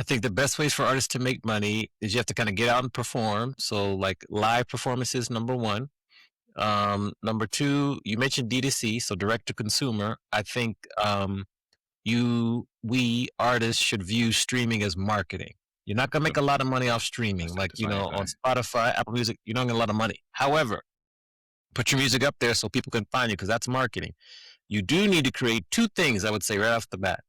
think the best ways for artists to make money is you have to kind of get out and perform. So like live performances, number one. Number two, you mentioned D2C, so direct to consumer. I think we artists should view streaming as marketing. You're not gonna make a lot of money off I streaming, said like the same on thing. Spotify, Apple Music. You don't get a lot of money. However, put your music up there so people can find you because that's marketing. You do need to create two things. I would say right off the bat.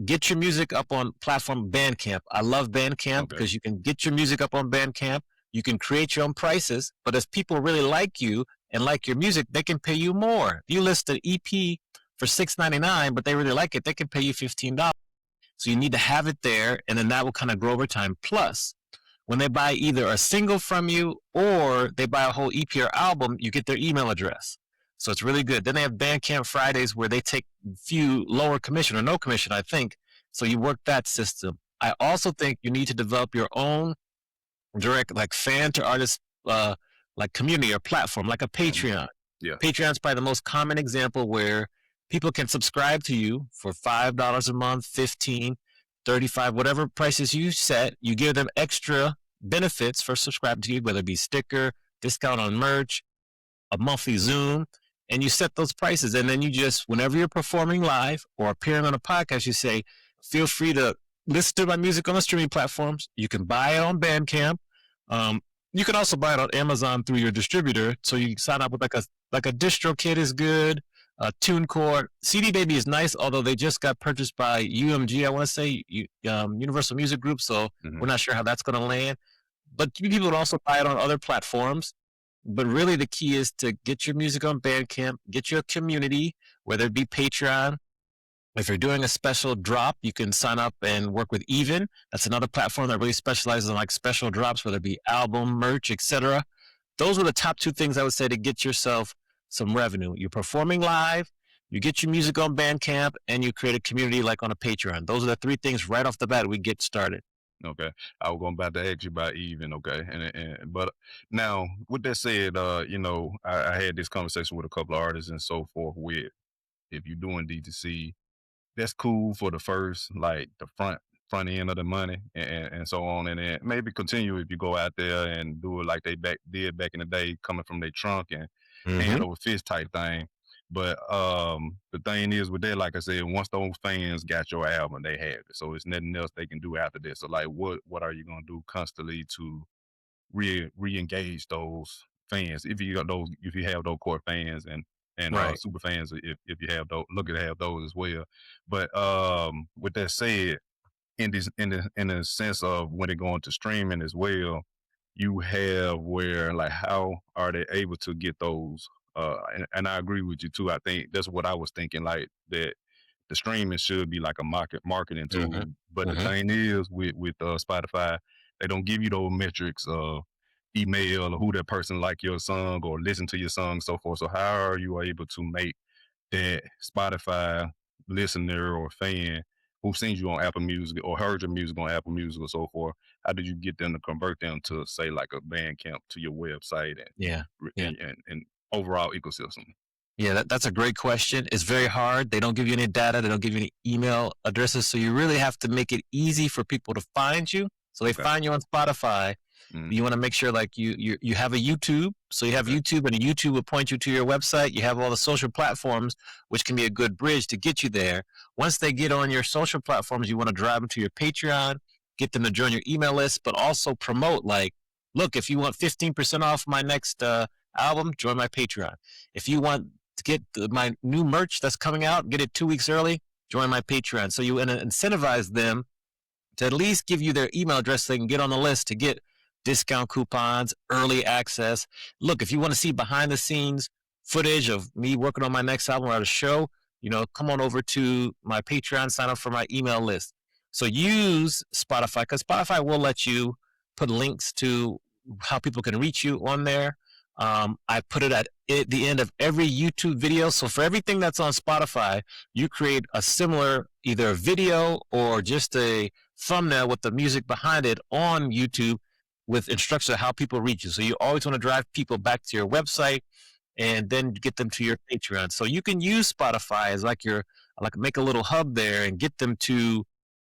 Get your music up on platform Bandcamp. I love Bandcamp Okay. because you can get your music up on Bandcamp. You can create your own prices, but as people really like you and like your music, they can pay you more. If you list an EP for $6.99, but they really like it, they can pay you $15. So you need to have it there, and then that will kind of grow over time. Plus, when they buy either a single from you or they buy a whole EP or album, you get their email address. So it's really good. Then they have Bandcamp Fridays where they take few lower commission or no commission, I think. So you work that system. I also think you need to develop your own direct, like fan to artist, like community or platform, like a Hmm. Patreon. Yeah. Patreon's probably the most common example where people can subscribe to you for $5 a month, 15, 35, whatever prices you set. You give them extra benefits for subscribing to you, whether it be sticker, discount on merch, a monthly Zoom, and you set those prices. And then you just, whenever you're performing live or appearing on a podcast, you say, feel free to listen to my music on the streaming platforms. You can buy it on Bandcamp. Um, you can also buy it on Amazon through your distributor. So you sign up with like a DistroKid is good. TuneCore, CD Baby is nice, although they just got purchased by UMG. I want to say Universal Music Group. So Hmm. we're not sure how that's going to land. But people would also buy it on other platforms. But really, the key is to get your music on Bandcamp, get your community, whether it be Patreon. If you're doing a special drop, you can sign up and work with Even. That's another platform that really specializes in like special drops, whether it be album, merch, etc. Those are the top two things I would say to get yourself some revenue. You're performing live, you get your music on Bandcamp, and you create a community like on a Patreon. Those are the three things right off the bat we get started. Okay. I was going about to ask you about even. Okay. And but now with that said, I had this conversation with a couple of artists and so forth with if you're doing D2C, that's cool for the first, like the front end of the money and so on. And then maybe continue if you go out there and do it like they did back in the day, coming from their trunk and hand Mm-hmm. over fist type thing. But the thing is with that, like I said, once those fans got your album, they have it. So it's nothing else they can do after this. So like what are you gonna do constantly to re-engage those fans if you got those if you have those core fans and Right. super fans if you have those look at have those as well. But with that said, in the sense of when it going to streaming as well, you have where like how are they able to get those and I agree with you too. I think that's what I was thinking, like that the streaming should be like a marketing Mm-hmm. tool. But the Mm-hmm. thing is with Spotify, they don't give you those metrics of email or who that person like your song or listen to your song, so forth. So how are you able to make that Spotify listener or fan who seen you on Apple Music or heard your music on Apple Music or so forth? How did you get them to convert them to say like a Bandcamp to your website Yeah. Yeah. and overall ecosystem? Yeah, that's a great question. It's very hard. They don't give you any data. They don't give you any email addresses. So you really have to make it easy for people to find you. So they Okay. find you on Spotify. Mm, You want to make sure like you have a YouTube. So you have okay. YouTube, and YouTube will point you to your website. You have all the social platforms, which can be a good bridge to get you there. Once they get on your social platforms, you want to drive them to your Patreon, get them to join your email list, but also promote like, look, if you want 15% off my next album, join my Patreon. If you want to get my new merch that's coming out, get it 2 weeks early, join my Patreon. So you incentivize them to at least give you their email address so they can get on the list to get discount coupons, early access. Look, if you want to see behind the scenes footage of me working on my next album or at a show, come on over to my Patreon, sign up for my email list. So use Spotify because Spotify will let you put links to how people can reach you on there. I put it at the end of every YouTube video. So for everything that's on Spotify, you create a similar either video or just a thumbnail with the music behind it on YouTube with instructions on how people reach you. So you always want to drive people back to your website and then get them to your Patreon. So you can use Spotify as like make a little hub there and get them to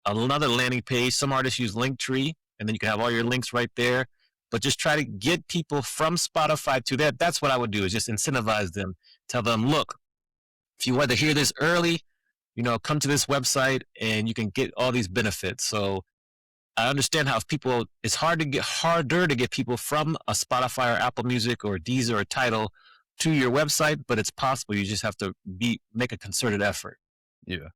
another landing page. Some artists use Linktree, and then you can have all your links right there. But just try to get people from Spotify to that. That's what I would do, is just incentivize them. Tell them, look, if you want to hear this early, come to this website and you can get all these benefits. So I understand how people, it's harder to get people from a Spotify or Apple Music or Deezer or Tidal to your website, but it's possible. You just have to make a concerted effort. Yeah.